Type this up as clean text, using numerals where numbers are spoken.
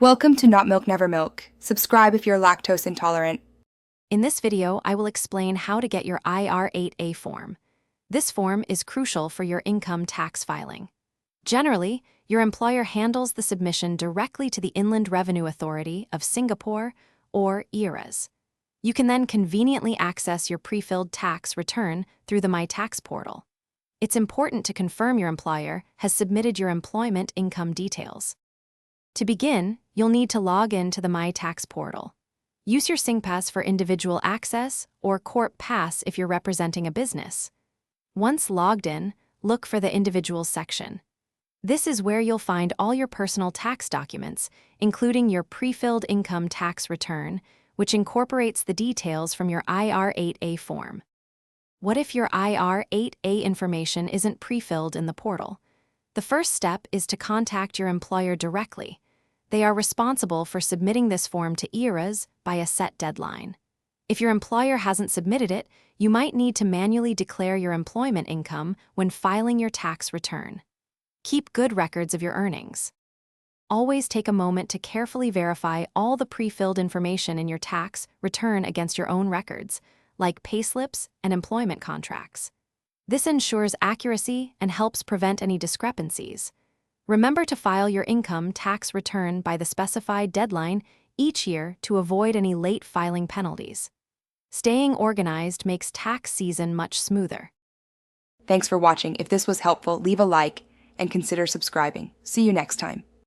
Welcome to Not Milk Never Milk. Subscribe if you're lactose intolerant. In this video, I will explain how to get your IR8A form. This form is crucial for your income tax filing. Generally, your employer handles the submission directly to the Inland Revenue Authority of Singapore, or IRAS. You can then conveniently access your pre-filled tax return through the My Tax portal. It's important to confirm your employer has submitted your employment income details. To begin, you'll need to log in to the My Tax portal. Use your SingPass for individual access or Corp Pass if you're representing a business. Once logged in, look for the Individuals section. This is where you'll find all your personal tax documents, including your pre-filled income tax return, which incorporates the details from your IR8A form. What if your IR8A information isn't pre-filled in the portal? The first step is to contact your employer directly. They are responsible for submitting this form to IRAS by a set deadline. If your employer hasn't submitted it, you might need to manually declare your employment income when filing your tax return. Keep good records of your earnings. Always take a moment to carefully verify all the pre-filled information in your tax return against your own records, like payslips and employment contracts. This ensures accuracy and helps prevent any discrepancies. Remember to file your income tax return by the specified deadline each year to avoid any late filing penalties. Staying organized makes tax season much smoother. Thanks for watching. If this was helpful, leave a like and consider subscribing. See you next time.